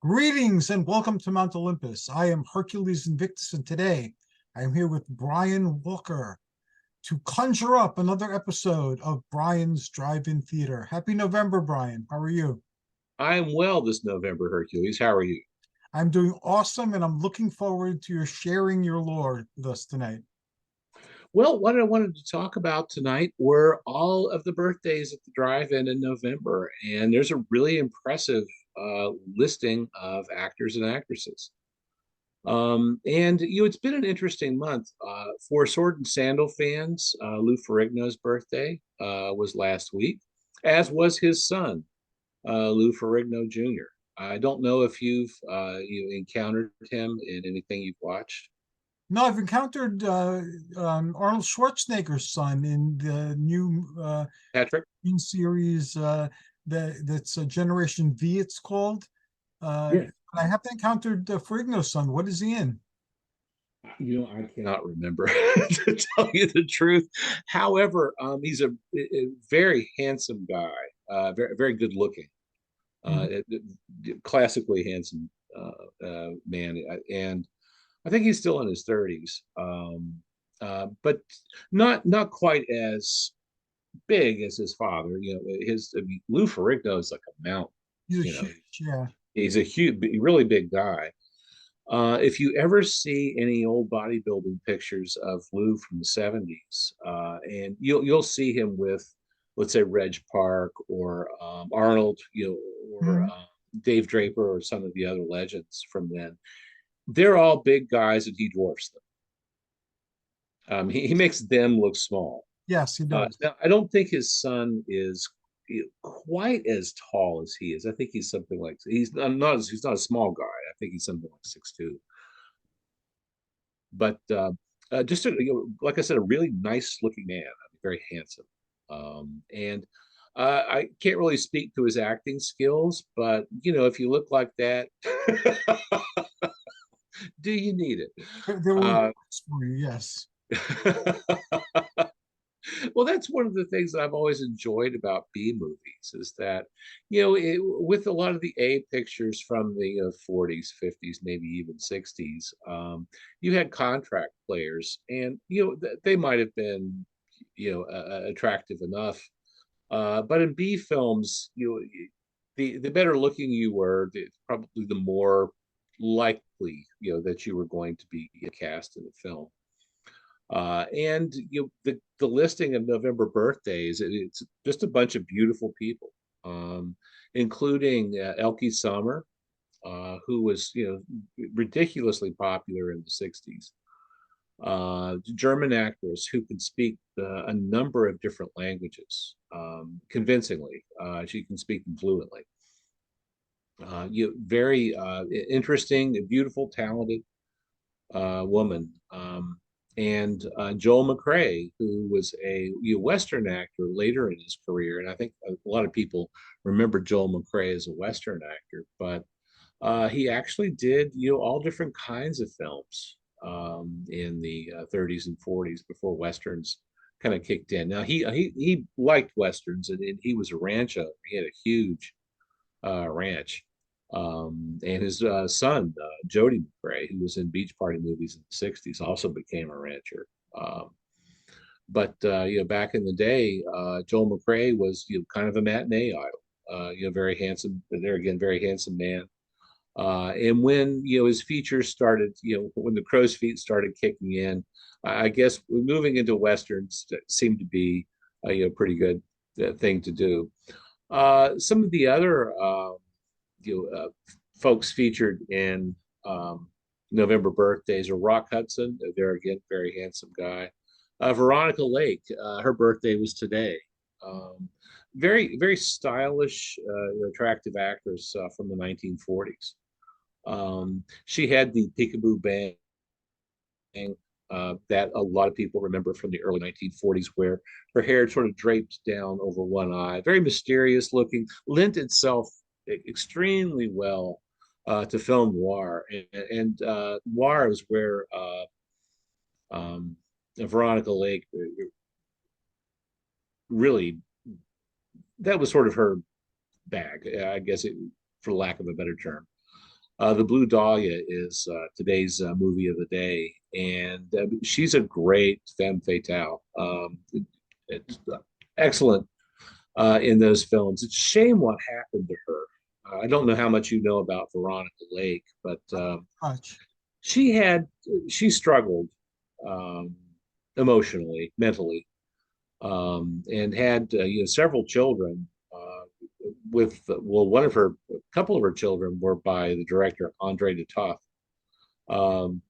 Greetings and welcome to Mount Olympus. I am Hercules Invictus, and today I am here with Brian Walker to conjure up another episode of Brian's Drive-In Theater. Happy November, Brian. How are you? I'm well this November, Hercules. How are you? I'm doing awesome, and I'm looking forward to your sharing your lore with us tonight. Well, what I wanted to talk about tonight were all of the birthdays at the drive-in in November, and there's a really impressive listing of actors and actresses. It's been an interesting month for Sword and Sandal fans. Lou Ferrigno's birthday was last week, as was his son, Lou Ferrigno Jr. I don't know if you encountered him in anything you've watched. No, I've encountered Arnold Schwarzenegger's son in the new Patrick? series that's Generation V, it's called. Yeah. I haven't encountered Ferrigno's son. What is he in? I cannot remember to tell you the truth. However, he's a very handsome guy, very very good looking, Mhm. classically handsome man, and I think he's still in his 30s, but not quite as big as his father. Lou Ferrigno is like a mountain. He's a You know, huge, yeah. he's a huge, really big guy. If you ever see any old bodybuilding pictures of Lou from the 70s, and you'll see him with, let's say, Reg Park or Arnold, or Mhm. Dave Draper or some of the other legends from then. They're all big guys, and he dwarfs them. He makes them look small. Yes, he does. Now, I don't think his son is quite as tall as he is. I think he's something like he's not a small guy. I think he's something like 6'2". But just like I said, a really nice looking man, very handsome. And I can't really speak to his acting skills, but if you look like that, do you need it? There will be Uh, for you, yes. Well, that's one of the things that I've always enjoyed about B movies is that, with a lot of the A pictures from the 40s, 50s, maybe even 60s, you had contract players, and they might have been, attractive enough, but in B films, the better looking you were, probably the more likely that you were going to be cast in a film. And the listing of November birthdays, it's just a bunch of beautiful people, including Elke Sommer, who was ridiculously popular in the 60s. German actress who can speak a number of different languages convincingly. She can speak them fluently. Very interesting, beautiful, talented woman. And Joel McCrea, who was a Western actor later in his career, and I think a lot of people remember Joel McCrea as a Western actor, but he actually did all different kinds of films in the 30s and 40s before Westerns kind of kicked in. Now he liked Westerns, and he was a ranch owner. He had a huge ranch. And his son, Jody McCrea, who was in Beach Party movies in the 60s, also became a rancher. But back in the day, Joel McCrea was kind of a matinee idol. Very handsome. There again, very handsome man. And when his features started, when the crow's feet started kicking in, I guess moving into westerns seemed to be a pretty good thing to do. Some of the other folks featured in November birthdays are Rock Hudson. There again, very handsome guy. Veronica Lake, her birthday was today. Very, very stylish, attractive actress from the 1940s. She had the peekaboo bang that a lot of people remember from the early 1940s, where her hair sort of draped down over one eye. Very mysterious looking, lent itself extremely well to film noir. And noir is where um, Veronica Lake really, that was sort of her bag, I guess, for lack of a better term. The Blue Dahlia is today's movie of the day, and she's a great femme fatale. It's excellent in those films. It's a shame what happened to her. I don't know how much you know about Veronica Lake, but Much. she had she struggled um, emotionally, mentally, and had several children. With well, one of her, a couple of her children were by the director Andre de Toth, um,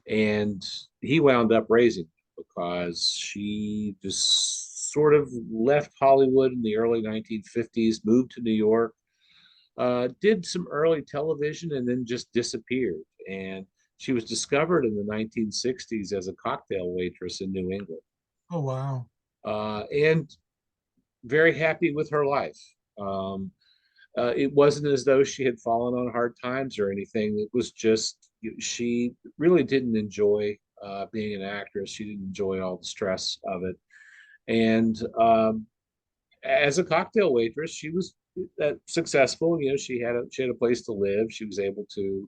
and he wound up raising them because she just sort of left Hollywood in the early 1950s, moved to New York, did some early television, and then just disappeared. And she was discovered in the 1960s as a cocktail waitress in New England, Oh, wow. and very happy with her life. Um, it wasn't as though she had fallen on hard times or anything. It was just she really didn't enjoy being an actress. She didn't enjoy all the stress of it. And as a cocktail waitress, she was successful. She had a place to live. She was able to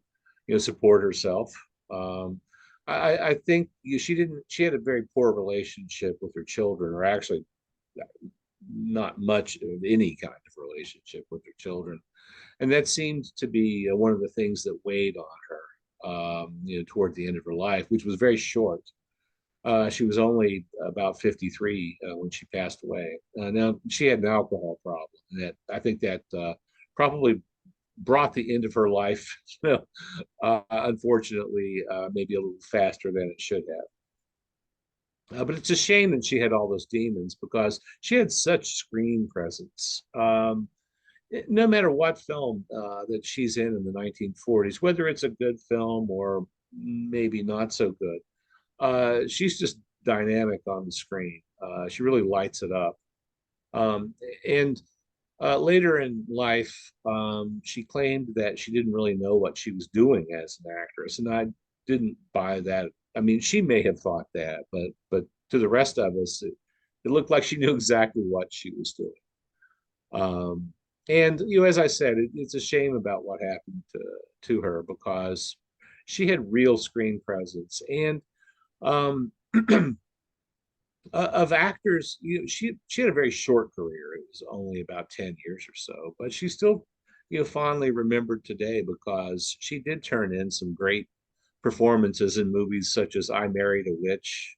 support herself. Um, I think she didn't. She had a very poor relationship with her children, or actually not much of any kind of relationship with her children, and that seemed to be one of the things that weighed on her, toward the end of her life, which was very short. She was only about 53 when she passed away. Now she had an alcohol problem, and that I think that probably brought the end of her life, unfortunately, maybe a little faster than it should have. But it's a shame that she had all those demons because she had such screen presence. No matter what film that she's in the 1940s, whether it's a good film or maybe not so good, she's just dynamic on the screen. She really lights it up. And later in life, she claimed that she didn't really know what she was doing as an actress, and I didn't buy that. I mean, she may have thought that, but to the rest of us, it looked like she knew exactly what she was doing. Um, and as I said, it's a shame about what happened to her because she had real screen presence and um, of actors. She had a very short career. It was only about 10 years or so, but she's still fondly remembered today because she did turn in some great performances in movies such as I Married a Witch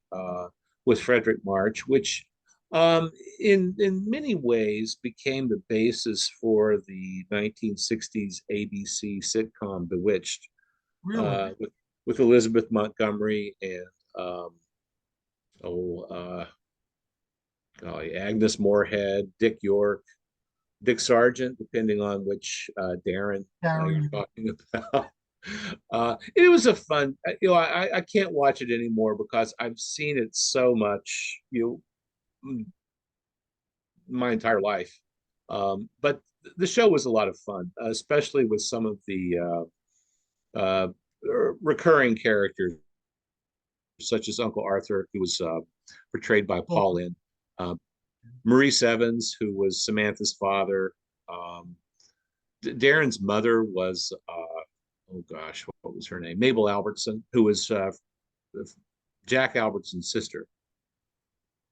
with Frederick March, which um, in many ways became the basis for the 1960s ABC sitcom Bewitched, Really? with Elizabeth Montgomery and um, oh, Agnes Moorehead, Dick York, Dick Sargent, depending on which Darren you're Carrying. talking about. It was a fun, I can't watch it anymore because I've seen it so much, my entire life. But the show was a lot of fun, especially with some of the uh, recurring characters, such as Uncle Arthur, who was portrayed by Oh, Paul Lynde, uh, Maurice Evans, who was Samantha's father. Um, Darren's mother was, oh gosh, what was her name? Mabel Albertson, who was Jack Albertson's sister,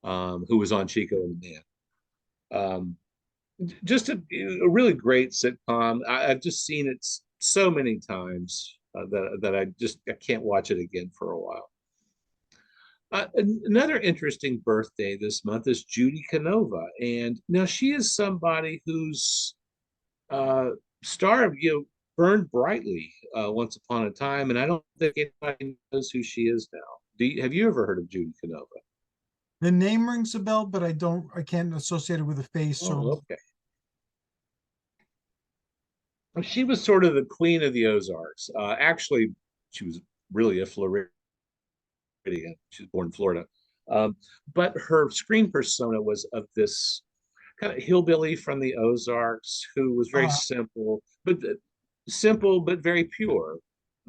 who was on Chico and the Man. Just a really great sitcom. I've just seen it so many times that I can't watch it again for a while. Another interesting birthday this month is Judy Canova, and now she is somebody whose uh, star burned brightly once upon a time, and I don't think anybody knows who she is now. Have you ever heard of Judy Canova? the name rings a bell, but I can't associate it with a face or. Oh, okay. Well, she was sort of the queen of the Ozarks. Actually, she was really a Floridian. She was born in Florida. Um, but her screen persona was of this kind of hillbilly from the Ozarks who was very Uh, simple but very pure.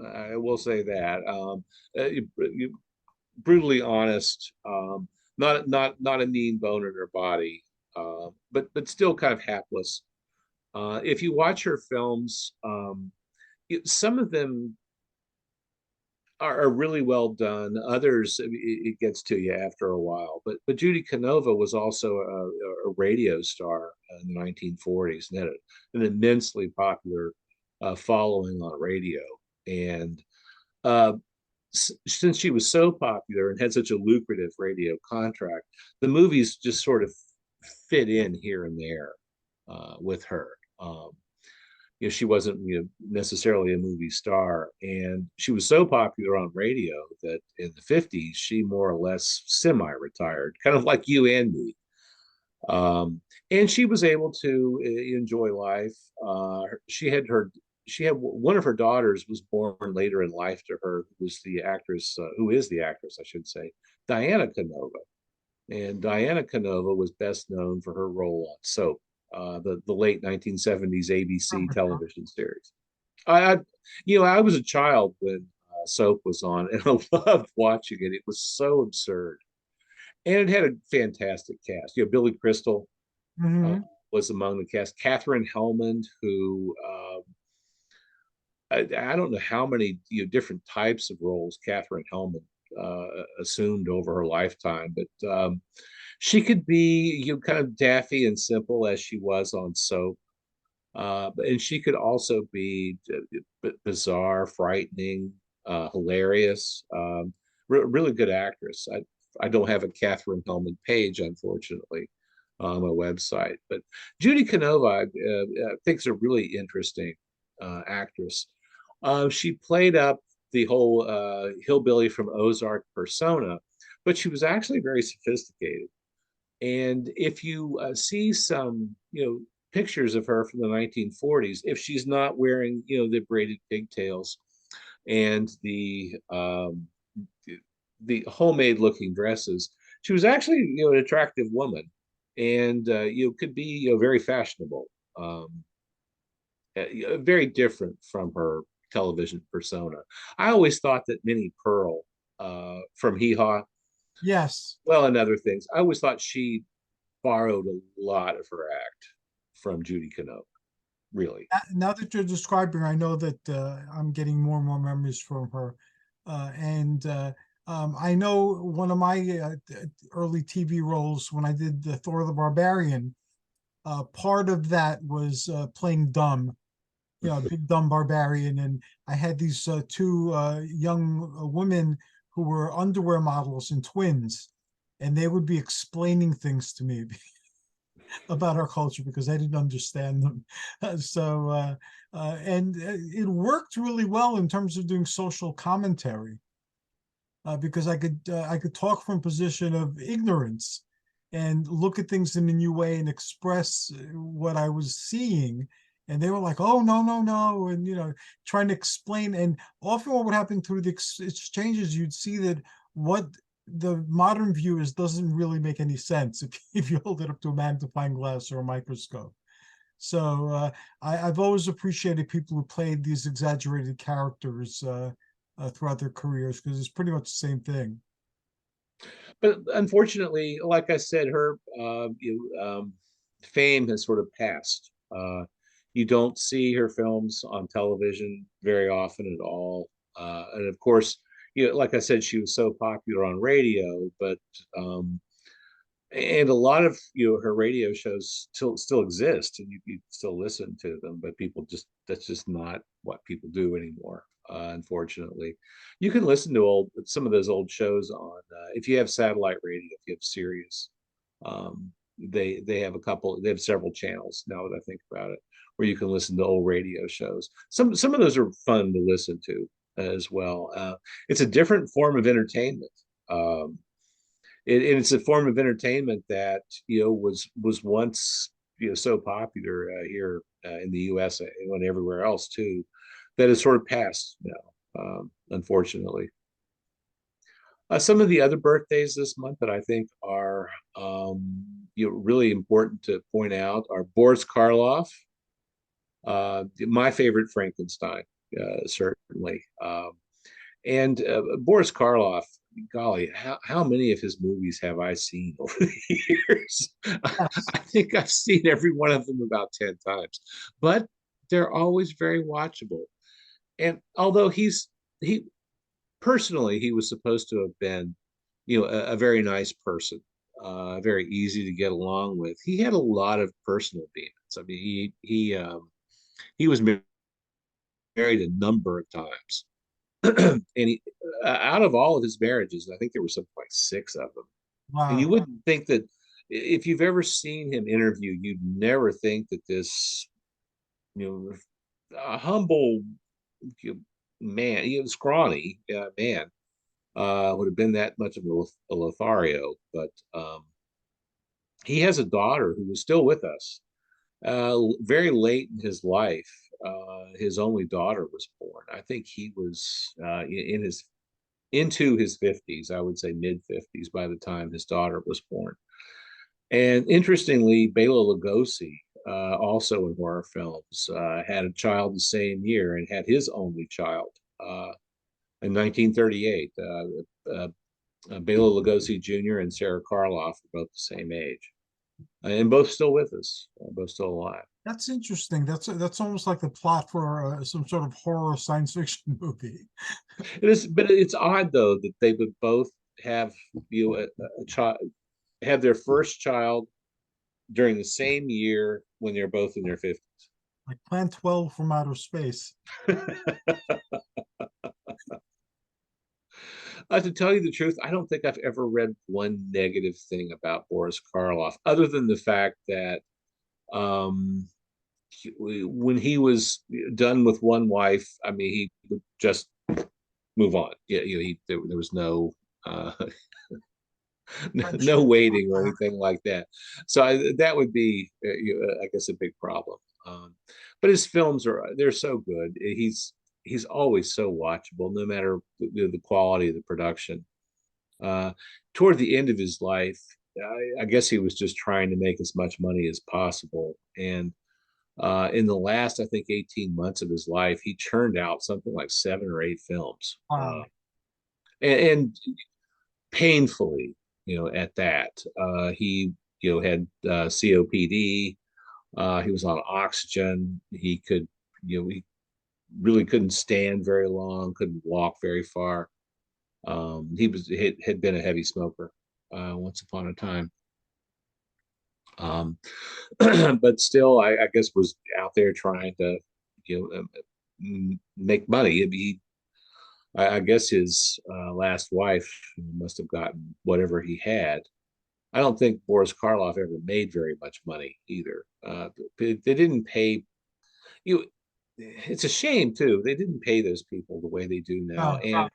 I will say that. Brutally honest, not a mean bone in her body, but still kind of hapless. If you watch her films, some of them are really well done. Others, it gets to you after a while. But Judy Canova was also a radio star in the 1940s and had an immensely popular following on radio. And uh, since she was so popular and had such a lucrative radio contract, the movies just sort of fit in here and there with her. She wasn't necessarily a movie star, and she was so popular on radio that in the 50s she more or less semi-retired, kind of like you and me. And she was able to enjoy life. She had one of her daughters was born later in life to her, who is the actress, I should say, Diana Canova. And Diana Canova was best known for her role on Soap, the late 1970s ABC television series. I I was a child when Soap was on, and I loved watching it. It was so absurd, and it had a fantastic cast. Billy Crystal uh, Hmm. was among the cast. Catherine Hellman, who I don't know how many different types of roles Catherine Hellman assumed over her lifetime, but she could be kind of daffy and simple as she was on Soap, and she could also be bizarre, frightening, hilarious. Really good actress. I don't have a Catherine Hellman page, unfortunately, on my website, but Judy Canova I think is a really interesting actress. She played up the whole hillbilly from Ozark persona, but she was actually very sophisticated. And if you see some, pictures of her from the 1940s, if she's not wearing, the braided pigtails and the homemade looking dresses, she was actually, an attractive woman, and could be, very fashionable, very different from her television persona. I always thought that Minnie Pearl from Hee Haw, Yes. well, and other things, I always thought she borrowed a lot of her act from Judy Canova, really. Now that you're describing, I know that I'm getting more and more memories from her. And I know one of my early TV roles when I did the Thor the Barbarian, part of that was playing dumb, a big dumb barbarian. And I had these two young women who were underwear models and twins, and they would be explaining things to me about our culture because I didn't understand them. And it worked really well in terms of doing social commentary because I could talk from a position of ignorance and look at things in a new way and express what I was seeing. And they were like, "Oh, no, no, no," and trying to explain. And often, what would happen through the exchanges, you'd see that what the modern view is doesn't really make any sense if you hold it up to a magnifying glass or a microscope. So I've always appreciated people who played these exaggerated characters throughout their careers because it's pretty much the same thing. But unfortunately, like I said, her fame has sort of passed. You don't see her films on television very often at all. And of course, like I said, she was so popular on radio, but and a lot of her radio shows still exist, and you still listen to them, but people just that's just not what people do anymore. Unfortunately, you can listen to some of those old shows on if you have satellite radio, if you have Sirius. They have they have several channels now that I think about it, where you can listen to old radio shows. Some of those are fun to listen to as well. It's a different form of entertainment. Um, and it's a form of entertainment that was once so popular here in the U.S. and everywhere else too, that has sort of passed now, unfortunately. Some of the other birthdays this month that I think are really important to point out are Boris Karloff, my favorite Frankenstein, certainly. And Boris Karloff, golly, how many of his movies have I seen over the years? Yes. I think I've seen every one of them about 10 times, but they're always very watchable. And although he personally he was supposed to have been, a very nice person, very easy to get along with. He had a lot of personal demons. I mean, he was married a number of times, and he out of all of his marriages, I think there were something like six of them. And you Wow. wouldn't think that if you've ever seen him interview, you'd never think that this, a humble man, scrawny man, would have been that much of a Lothario. But he has a daughter who is still with us. Very late in his life, his only daughter was born. I think he was in his into his 50s, I would say mid 50s by the time his daughter was born. And interestingly, Bela Lugosi, also in horror films, had a child the same year and had his only child in 1938. Bela Lugosi Jr. and Sarah Karloff were both the same age, and both still with us, both still alive. That's interesting. That's almost like the plot for some sort of horror science fiction movie. It is, but it's odd though that they would both have a child, have their first child during the same year when they're both in their 50s. Like Plan 12 from outer space. To tell you the truth, I don't think I've ever read one negative thing about Boris Karloff, other than the fact that um, when he was done with one wife, I mean, he would just move on. Yeah, there was no I'm no sure. waiting or anything like that. So that would be, I guess, a big problem. But his films they're so good. He's always so watchable, no matter the quality of the production. Uh, Toward the end of his life, I guess he was just trying to make as much money as possible. And in the last, I think, 18 months of his life, he churned out something like 7 or 8 films. Wow. And painfully, at that. He, had COPD. He was on oxygen. He really couldn't stand very long, couldn't walk very far. Had been a heavy smoker once upon a time. Um, but still, I guess was out there trying to, make money. I guess his last wife must have gotten whatever he had. I don't think Boris Karloff ever made very much money either. They didn't pay you. It's a shame too. They didn't pay those people the way they do now. No.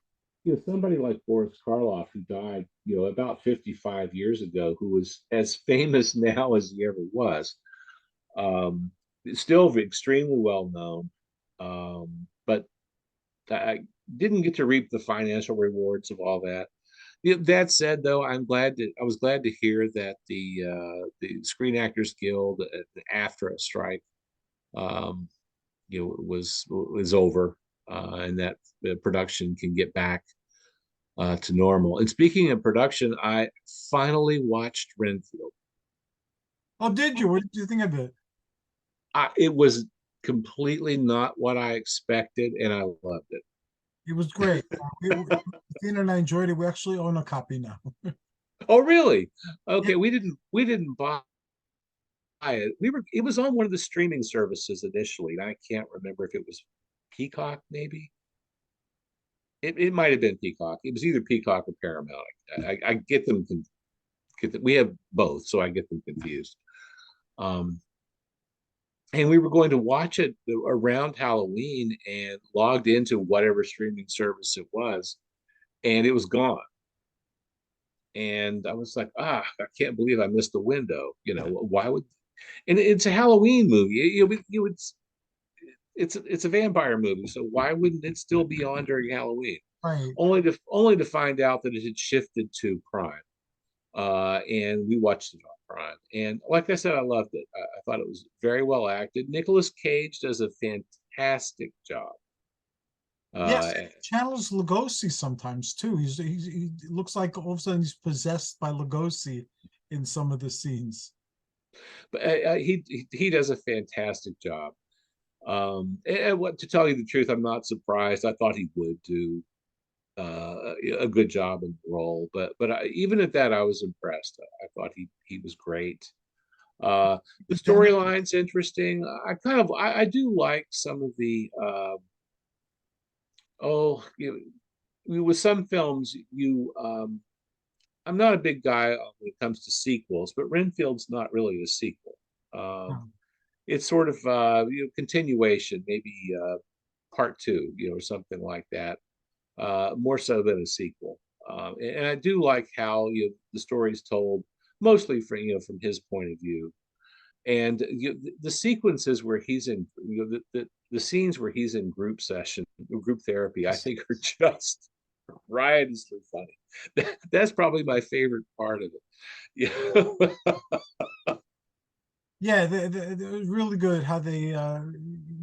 And somebody like Boris Karloff, who died, about 55 years ago, who was as famous now as he ever was, um, still extremely well known, but I didn't get to reap the financial rewards of all that. That said, though, I was glad to hear that the Screen Actors Guild, after a strike, um, was over, and that the production can get back to normal. And speaking of production, I finally watched Renfield. Oh, did you? What did you think of it? It was completely not what I expected, and I loved it. It was great. Christina and I enjoyed it. We actually own a copy now. Oh, really? Yeah. Okay, we didn't buy it. It was on one of the streaming services initially, and I can't remember if it was Peacock, maybe. It might have been Peacock. It was either Peacock or Paramount. I get them we have both, so I get them confused. Um, and we were going to watch it around Halloween and logged into whatever streaming service it was, and it was gone. And I was like, I can't believe I missed the window. Why would? And it's a Halloween movie. You would. It's a vampire movie, so why wouldn't it still be on during Halloween? Right. Only to find out that it had shifted to Prime, and we watched it on Prime. And like I said, I loved it. I thought it was very well acted. Nicolas Cage does a fantastic job. Yes, Uh, it channels Lugosi sometimes too. He looks like all of a sudden he's possessed by Lugosi in some of the scenes. but he does a fantastic job. And what to tell you the truth, I'm not surprised. I thought he would do a good job in the role, but even at that, I was impressed. I thought he was great. The Dem- storyline's interesting. I do like some of the oh with some films I'm not a big guy when it comes to sequels, but Renfield's not really a sequel. no. It's sort of continuation, maybe part two, or something like that. More so than a sequel. And I do like how the story is told mostly from from his point of view, and the sequences where he's in the scenes where he's in group therapy, I think are just riotously funny. That's probably my favorite part of it. Yeah, it was really good how they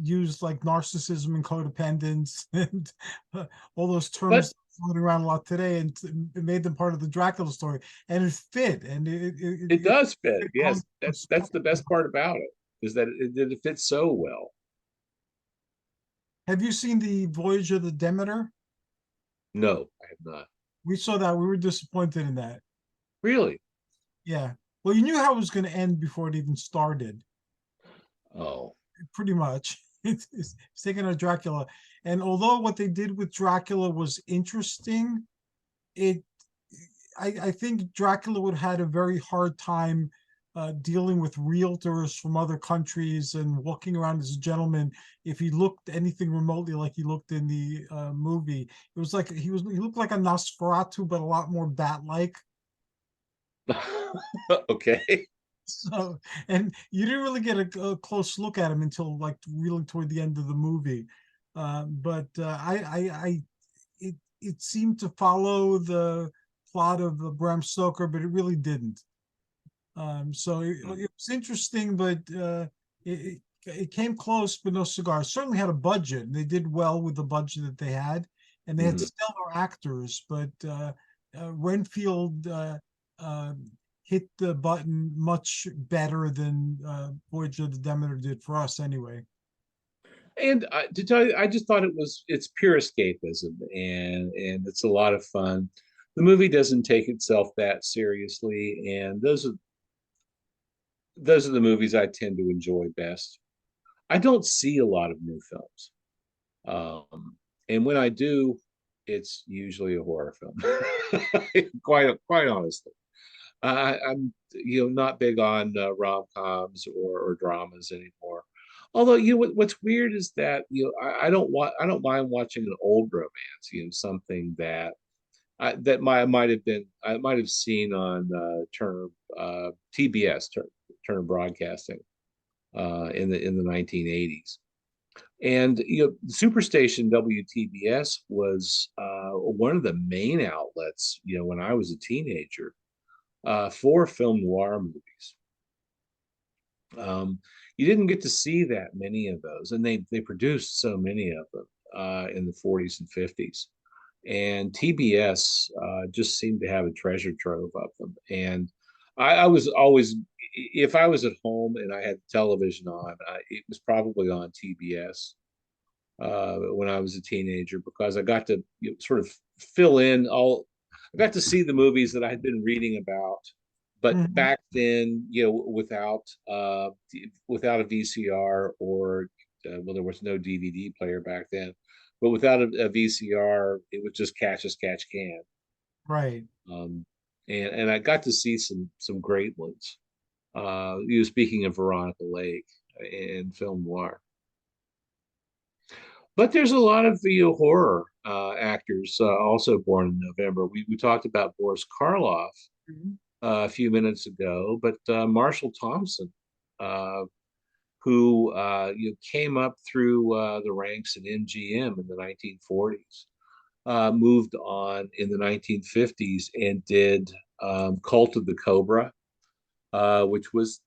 used like narcissism and codependence and all those But terms floating around a lot today, and it made them part of the Dracula story, and it fit, and it does fit. it Yes, that's the best part about it, is that it fits so well. Have you seen the Voyage of the Demeter? No, I have not. We saw that. We were disappointed in that. Really? Yeah. Well, you knew how it was going to end before it even started, Oh. pretty much. It's taking on Dracula. And although what they did with Dracula was interesting, it I think Dracula would have had a very hard time dealing with realtors from other countries and walking around as a gentleman if he looked anything remotely like he looked in the movie. It was like he looked like a Nosferatu, but a lot more bat-like. Okay. So, and you didn't really get a close look at him until like really toward the end of the movie. But it seemed to follow the plot of Bram Stoker, but it really didn't. So it was interesting, but it came close, but no cigar. Certainly had a budget, and they did well with the budget that they had, and they had Mhm. stellar actors. But Renfield uh, hit the button much better than Voyage of the Demeter did for us, anyway. And to tell you, I just thought it's pure escapism, and it's a lot of fun. The movie doesn't take itself that seriously, and those are the movies I tend to enjoy best. I don't see a lot of new films, and when I do, it's usually a horror film. Quite honestly, I'm not big on rom-coms or dramas anymore. Although what's weird is that I don't mind watching an old romance, something that I might have seen on Turner TBS Turner Broadcasting in the 1980s. And Superstation WTBS was one of the main outlets when I was a teenager for film noir movies. You didn't get to see that many of those, and they produced so many of them in the 40s and 50s. And TBS just seemed to have a treasure trove of them. And I was always, if I was at home and I had television on, it was probably on TBS when I was a teenager, because I got to sort of fill in all. I got to see the movies that I had been reading about, but Mhm. back then, without a VCR, or well, there was no DVD player back then, but without a VCR, it was just catch as catch can. Right. Um, and I got to see some great ones. Speaking of Veronica Lake and film noir. But there's a lot of horror actors also born in November. We talked about Boris Karloff Mhm. a few minutes ago, but Marshall Thompson, uh, who came up through the ranks in MGM in the 1940s, moved on in the 1950s and did Cult of the Cobra, which was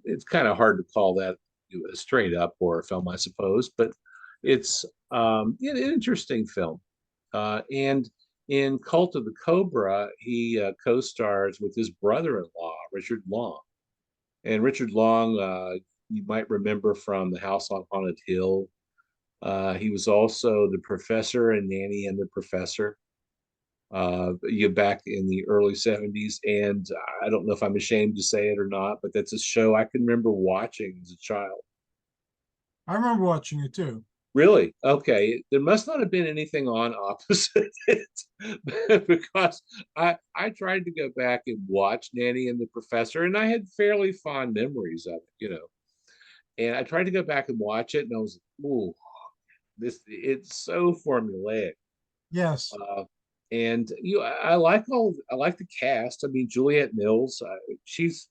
it's kind of hard to call that a straight up horror film, I suppose, but it's an interesting film. And in Cult of the Cobra, he co-stars with his brother-in-law, Richard Long. And Richard Long you might remember from The House on Haunted Hill. He was also the professor in Nanny and the Professor, you back in the early 70s. And I don't know if I'm ashamed to say it or not, but that's a show I can remember watching as a child. I remember watching it too. Really? Okay. There must not have been anything on opposite it because I tried to go back and watch Nanny and the Professor, and I had fairly fond memories of it, you know. And I tried to go back and watch it, and I was, oh, this it's so formulaic. Yes. Uh, and I like the cast. I mean, Juliette Mills, she's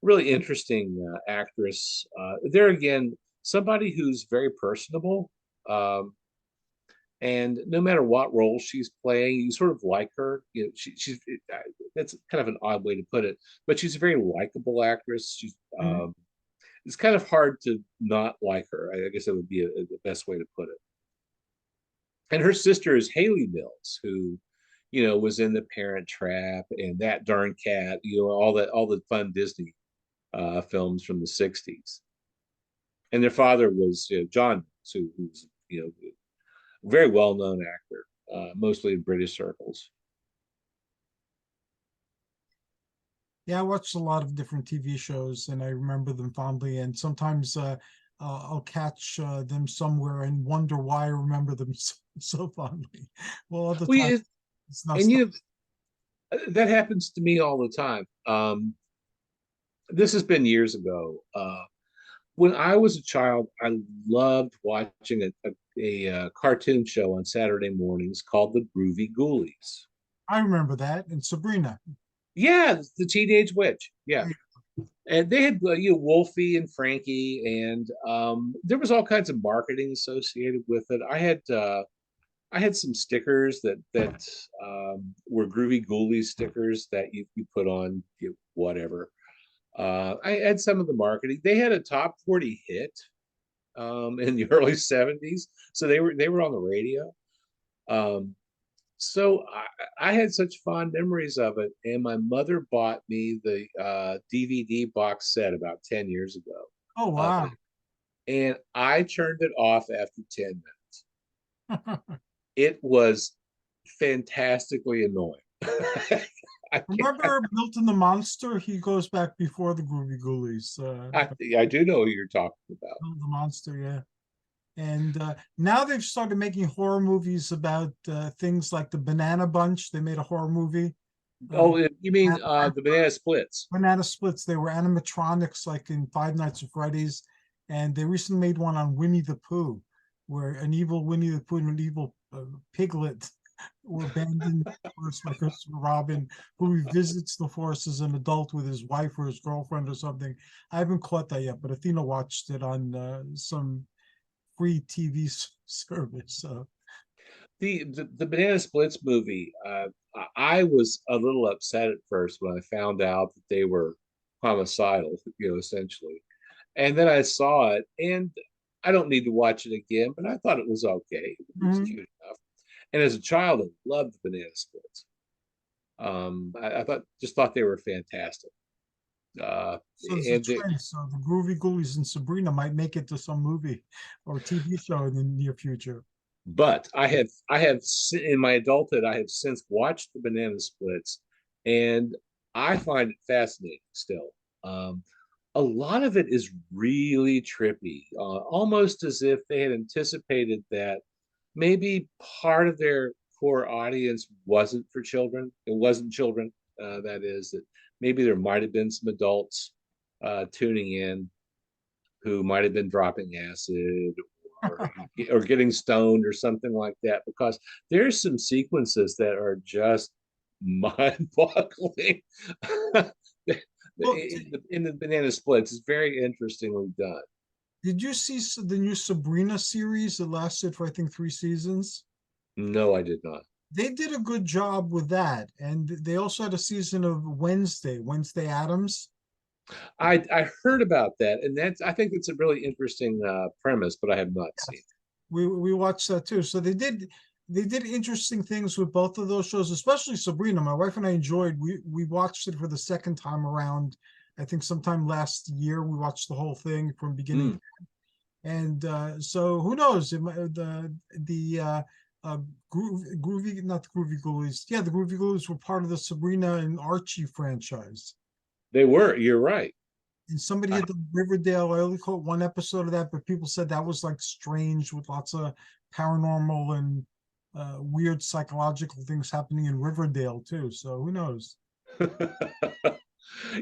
really interesting actress. There again, somebody who's very personable. Um, and no matter what role she's playing, you sort of like her. You know, she's that's kind of an odd way to put it, but she's a very likable actress. She's Mhm. it's kind of hard to not like her. I guess that would be the best way to put it. And her sister is Haley Mills, who, you know, was in The Parent Trap and That Darn Cat. You know, all the fun Disney films from the '60s. And their father was John, who's a very well known actor, mostly in British circles. Yeah, I watched a lot of different TV shows and I remember them fondly. And sometimes I'll catch them somewhere and wonder why I remember them so fondly. Well, other Well, times it's and nostalgia. that happens to me all the time. This has been years ago. When I was a child, I loved watching a cartoon show on Saturday mornings called the Groovy Ghoulies. I remember that. And Sabrina. Yeah, the Teenage Witch. Yeah, and they had Wolfie and Frankie, and there was all kinds of marketing associated with it. I had some stickers that were Groovy Ghoulies stickers that you put on whatever. I had some of the marketing. They had a top 40 hit in the early 70s, so they were on the radio. Um, so I had such fond memories of it, and my mother bought me the DVD box set about 10 years ago Oh, of wow. it, and I turned it off after 10 minutes. It was fantastically annoying. I can't, Remember Milton the Monster? He goes back before the Groovy Ghoulies. I do know who you're talking about. Milton the Monster, yeah. And now they've started making horror movies about things like the Banana Bunch. They made a horror movie. Uh, Oh, you mean the Banana Splits? Banana Splits. They were animatronics like in Five Nights at Freddy's. And they recently made one on Winnie the Pooh, where an evil Winnie the Pooh and an evil piglet were abandoned first by Christopher Robin, who revisits the forest as an adult with his wife or his girlfriend or something. I haven't caught that yet, but Athena watched it on some free TV service. So The Banana Splits movie, I was a little upset at first when I found out that they were homicidal, essentially. And then I saw it, and I don't need to watch it again, but I thought it was okay. It was mhm. cute enough. And as a child, I loved the Banana Splits. I thought they were fantastic. So there's a And trend. So the Groovy Ghoulies and Sabrina might make it to some movie or TV show in the near future. but in my adulthood, I have since watched the Banana Splits, and I find it fascinating still. Um, a lot of it is really trippy, almost as if they had anticipated that maybe part of their core audience wasn't for children. It wasn't children. That is, that maybe there might have been some adults tuning in who might have been dropping acid or or getting stoned or something like that, because there's some sequences that are just mind-boggling. Well, In the Banana Splits, it's very interestingly done. did you see the new Sabrina series that lasted for I think 3 seasons? No, I did not. They did a good job with that, and they also had a season of Wednesday Adams. I heard about that, and I think it's a really interesting premise, but I have not seen it. We watched that too. So they did interesting things with both of those shows, especially Sabrina. My wife and I enjoyed. We watched it for the second time around I think sometime last year we watched the whole thing from beginning. Mm. And so who knows? The groovy, not the Groovy Ghoulies. Yeah, the Groovy Ghoulies were part of the Sabrina and Archie franchise. They were. You're right. And somebody had the Riverdale. I only caught one episode of that, but people said that was like strange with lots of paranormal and weird psychological things happening in Riverdale too. So who knows?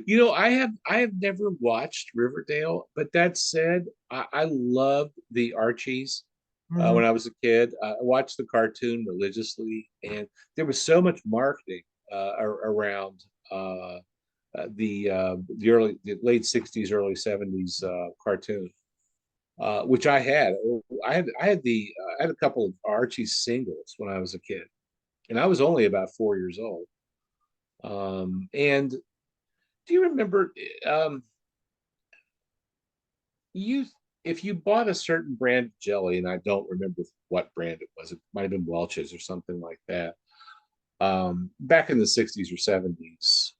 You know, I have never watched Riverdale, but that said, I loved the Archies Mhm. when I was a kid. I watched the cartoon religiously, and there was so much marketing around the late '60s, early '70s cartoon, which I had. I had a couple of Archie singles when I was a kid, and I was only about 4 years old. And do you remember um, you if you bought a certain brand of jelly, and I don't remember what brand it was, it might have been Welch's or something like that. Back in the '60s or '70s,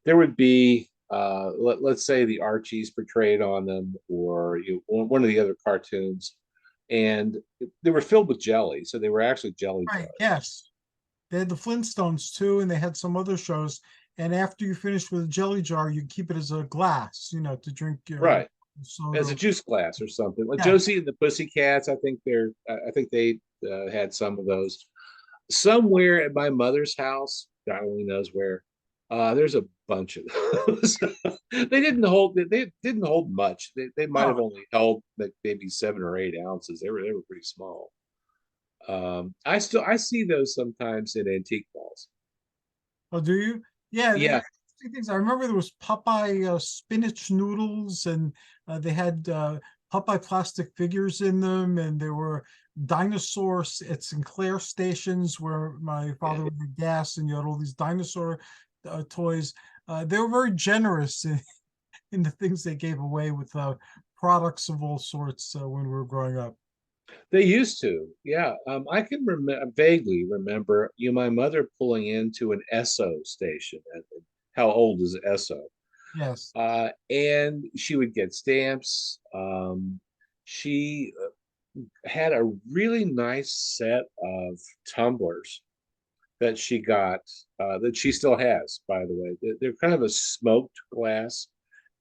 there would be let's say the Archies portrayed on them, or one of the other cartoons, and they were filled with jelly, so they were actually jelly Right. jars. Yes. They had the Flintstones too, and they had some other shows. And after you finish with a jelly jar, you keep it as a glass, to drink your Right, as a soda. juice glass or something. Like Yes. Josie and the Pussycats, I think they had some of those. Somewhere at my mother's house, God only knows where, there's a bunch of those. They didn't hold much. They might Oh, have only held like maybe 7 or 8 ounces. They were pretty small. I see those sometimes in antique malls. oh, do you? Yeah, there are Yeah, interesting things. I remember there was Popeye spinach noodles, and they had Popeye plastic figures in them, and there were dinosaurs at Sinclair stations where my yeah. father would get gas, and you had all these dinosaur toys. They were very generous in the things they gave away with products of all sorts when we were growing up. They used to, yeah. I can vaguely remember my mother pulling into an Esso station. How old is Esso? Yes. And she would get stamps. She had a really nice set of tumblers that she got, that she still has, by the way. They're kind of a smoked glass,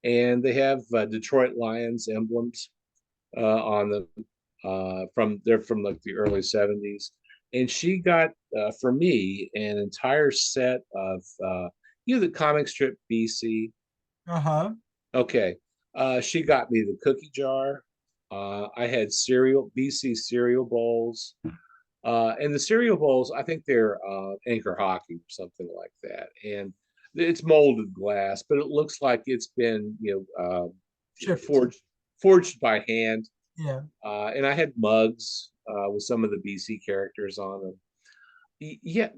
and they have Detroit Lions emblems on them. They're from like the early '70s, and she got for me an entire set of the comic strip BC. Uh-huh. Okay. She got me the cookie jar. I had cereal, BC cereal bowls. And the cereal bowls, I think they're Anchor Hockey or something like that. And it's molded glass, but it looks like it's been, Chipped. forged by hand. Yeah. And I had mugs with some of the BC characters on them. Yeah,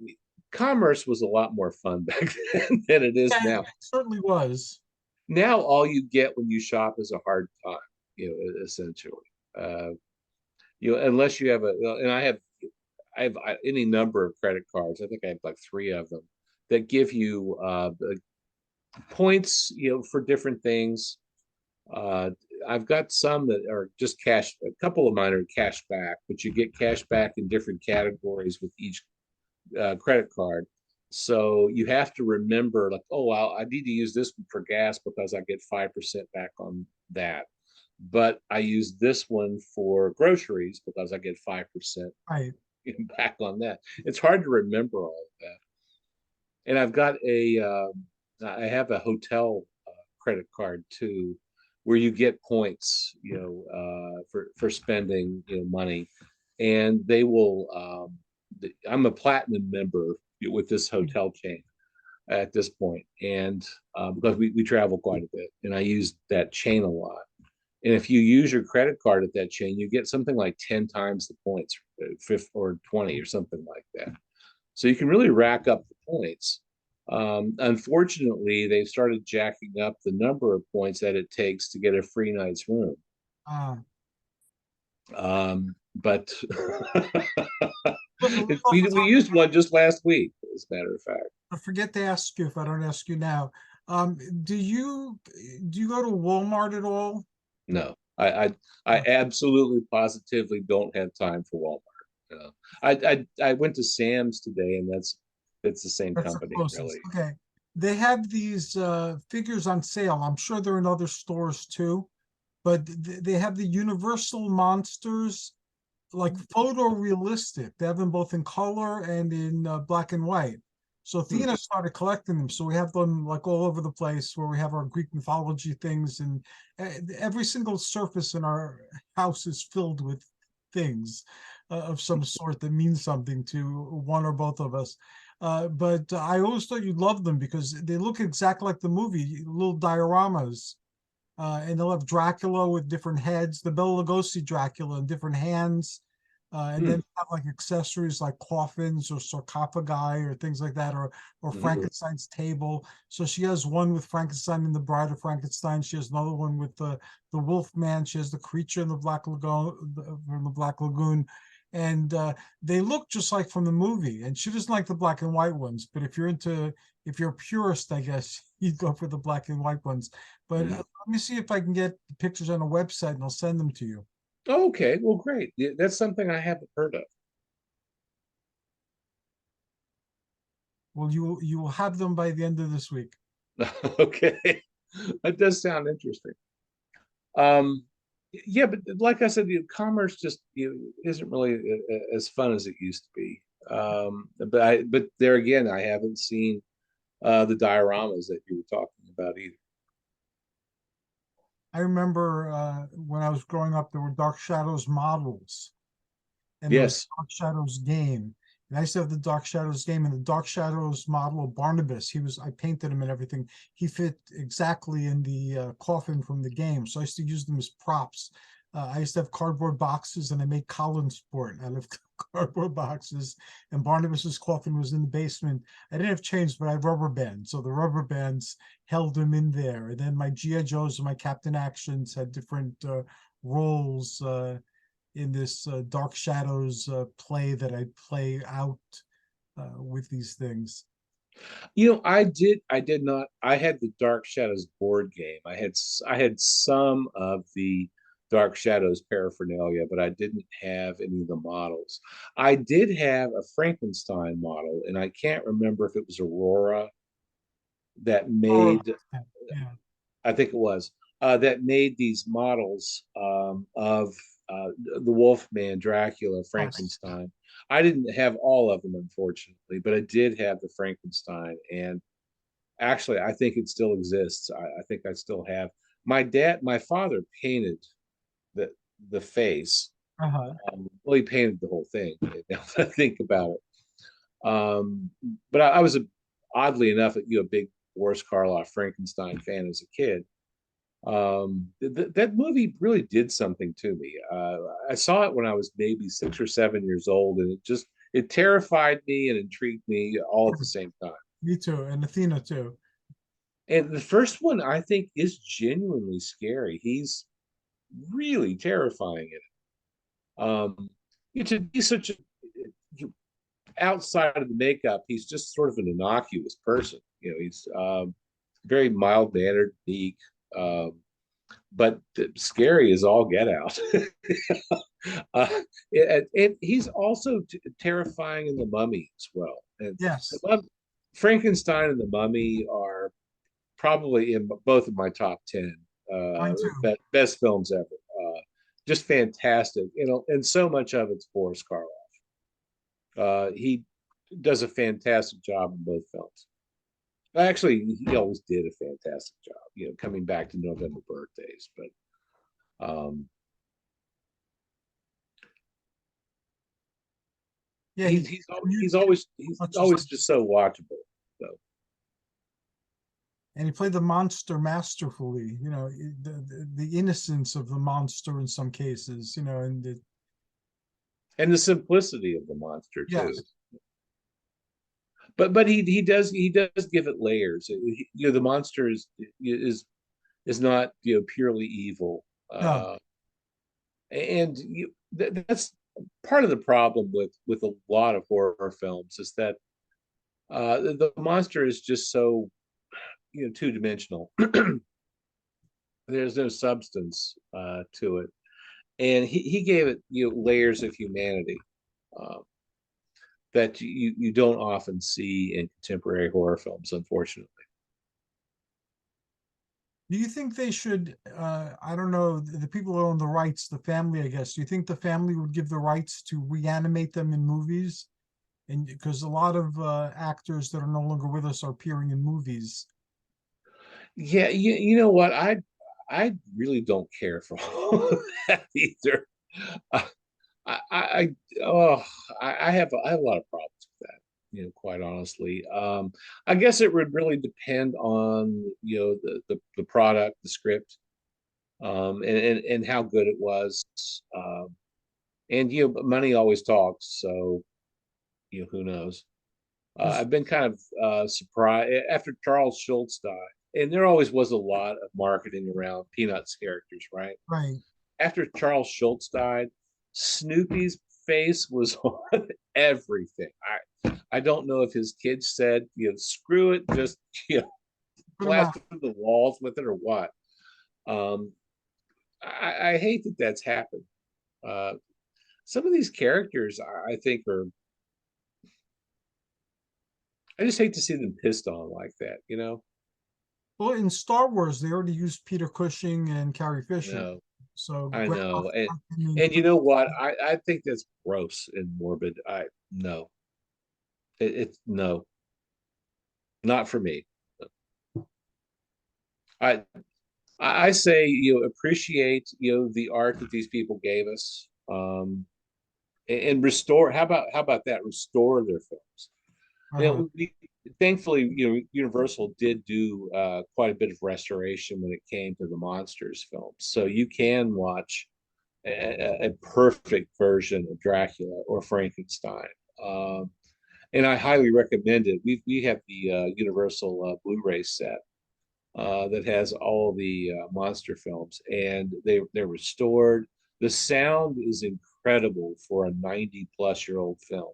commerce was a lot more fun back then than it is Yeah, it now. certainly was. Now all you get when you shop is a hard time, essentially. Uh, unless you have and I have any number of credit cards. I think I have like three of them that give you points, for different things. Uh, I've got some that are just cash. A couple of mine are cash back, but you get cash back in different categories with each credit card. So you have to remember, like, oh, I need to use this one for gas because I get 5% back on that. But I use this one for groceries because I get 5% Right. back on that. It's hard to remember all of that. And I have a hotel credit card too, where you get points, for spending, money, and they will. I'm a platinum member with this hotel chain at this point, and because we travel quite a bit, and I use that chain a lot. And if you use your credit card at that chain, you get something like 10 times the points, 50 or 20 or something like that. So you can really rack up the points. Unfortunately, they've started jacking up the number of points that it takes to get a free night's room. Uh, But Listen, we used one just last week, as a matter of fact. I forget to ask you if I don't ask you now. Do you go to Walmart at all? No, I absolutely positively don't have time for Walmart. I went to Sam's today, and that's the same That's the company, closest. really. Okay. They have these figures on sale. I'm sure they're in other stores too, but they have the Universal monsters like photorealistic. They have them both in color and in black and white. So Hmm. Athena started collecting them. So we have them like all over the place where we have our Greek mythology things, and every single surface in our house is filled with things of some sort that means something to one or both of us. But I always thought you'd love them because they look exactly like the movie, little dioramas. And they'll have Dracula with different heads, the Bela Lugosi Dracula in different hands, and Hmm. then have like accessories like coffins or sarcophagi or things like that, or Hmm. Frankenstein's table. So she has one with Frankenstein and the Bride of Frankenstein. She has another one with the Wolf Man. She has the creature in the Black Lagoon from the Black Lagoon. And they look just like from the movie. And she doesn't like the black and white ones. But if you're a purist, I guess you'd go for the black and white ones. But Hmm. let me see if I can get the pictures on a website and I'll send them to you. Okay, well, great. Yeah, that's something I haven't heard Well, you will have them by the end of this week. of. Okay, that does sound interesting. Um, yeah, but like I said, commerce just isn't really as fun as it used to be. But there again, I haven't seen the dioramas that you were talking about either. I remember when I was growing up, there were Dark Shadows models, and there was Yes. Dark Shadows game. And I used to have the Dark Shadows game and the Dark Shadows model of Barnabas. I painted him and everything. He fit exactly in the coffin from the game. So I used to use them as props. I used to have cardboard boxes and I made Collins Sport out of cardboard boxes. And Barnabas's coffin was in the basement. I didn't have chains, but I had rubber bands. So the rubber bands held him in there. And then my G.I. Joes and my Captain Actions had different roles. In this Dark Shadows play that I play out with these things. I did not. I had the Dark Shadows board game. I had some of the Dark Shadows paraphernalia, but I didn't have any of the models. I did have a Frankenstein model, and I can't remember if it was Aurora that Oh, made, yeah, I think it was, that made these models of the Wolfman, Dracula, yes. Frankenstein. I didn't have all of them, unfortunately, but I did have the Frankenstein. And actually, I think it still exists. I think I still have. My father painted the the face. Uh-huh. Well, he painted the whole thing. Now that I think about it, but I was oddly enough, a big Boris Karloff Frankenstein fan as a kid. That movie really did something to me. I saw it when I was maybe 6 or 7 years old, and it terrified me and intrigued me all at the same time. Me too, and Athena too. And the first one, I think, is genuinely scary. He's really terrifying in it. To be such a outside of the makeup, he's just sort of an innocuous person. He's very mild mannered, meek, um, but scary as all get out. And he's also terrifying in the Mummy as well. And the Yes, Frankenstein and the Mummy are probably in both of my top 10 mine too. best films ever. Just fantastic, and so much of it's Boris Karloff. He does a fantastic job in both films. Actually, he always did a fantastic job, coming back to November Birthdays. But Yeah, he he's much as always just so watchable. So and he played the monster masterfully. The innocence of the monster in some cases. and the simplicity of the monster too. Yes, But he does give it layers. The monster is not purely evil, no, and that's part of the problem with a lot of horror films is that the monster is just so two-dimensional. There's no substance to it, and he gave it layers of humanity uh, that you don't often see in contemporary horror films, unfortunately. Do you think they should, I don't know, the people who own the rights, the family, I guess, do you think the family would give the rights to reanimate them in movies? And because a lot of actors that are no longer with us are appearing in movies. Yeah, you know what? I really don't care for all of that either. I, I oh I have a lot of problems with that, quite honestly. I guess it would really depend on the product, the script, and how good it was. And money always talks, so who knows. Because I've been kind of surprised after Charles Schultz died, and there always was a lot of marketing around Peanuts characters, right? right, After Charles Schultz died, Snoopy's face was on everything. I don't know if his kids said, screw it, just put them out. blast through the walls with it or what. Um, I hate that that's happened. Uh, some of these characters I think are. I just hate to see them pissed on like that. Well, in Star Wars, they already used Peter Cushing and Carrie Fisher. No, So I Grand know, Moff and Tarkin and you know what? I think that's gross and morbid. I no, it's no, not for me. I I say appreciate the art that these people gave us, and restore. How about that? Restore their films. uh-huh. Thankfully, Universal did do quite a bit of restoration when it came to the monsters films, so you can watch a perfect version of Dracula or Frankenstein. And I highly recommend it. We have the Universal Blu-ray set that has all the monster films, and they're restored. The sound is incredible for a 90-plus-year-old film.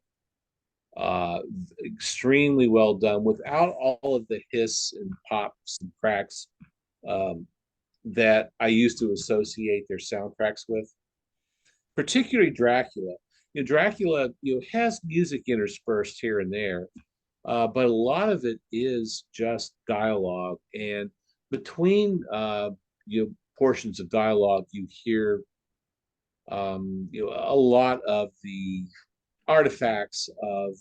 Uh, Extremely well done without all of the hiss and pops and cracks um, that I used to associate their soundtracks with, particularly Dracula. Dracula, has music interspersed here and there, but a lot of it is just dialogue. And between portions of dialogue, you hear a lot of the artifacts of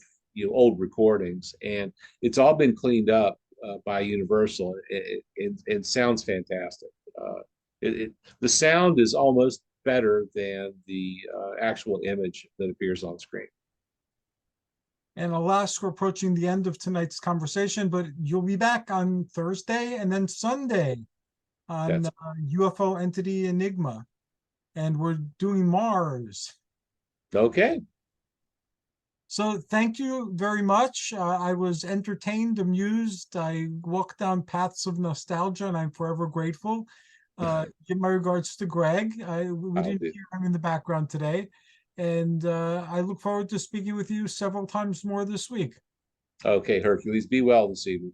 old recordings, and it's all been cleaned up by Universal. It sounds fantastic. Uh, the sound is almost better than the actual image that appears on screen. And alas, we're approaching the end of tonight's conversation, but you'll be back on Thursday and then Sunday on That's UFO Entity Enigma. And we're doing Mars. okay. So thank you very much. I was entertained, amused. I walked down paths of nostalgia, and I'm forever grateful. Give my regards to Greg. We I'll didn't do. hear him in the background today. And I look forward to speaking with you several times more this week. Okay, Hercules, be well this evening.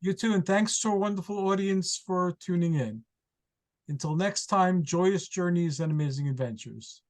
You too, and thanks to our wonderful audience for tuning in. Until next time, joyous journeys and amazing adventures.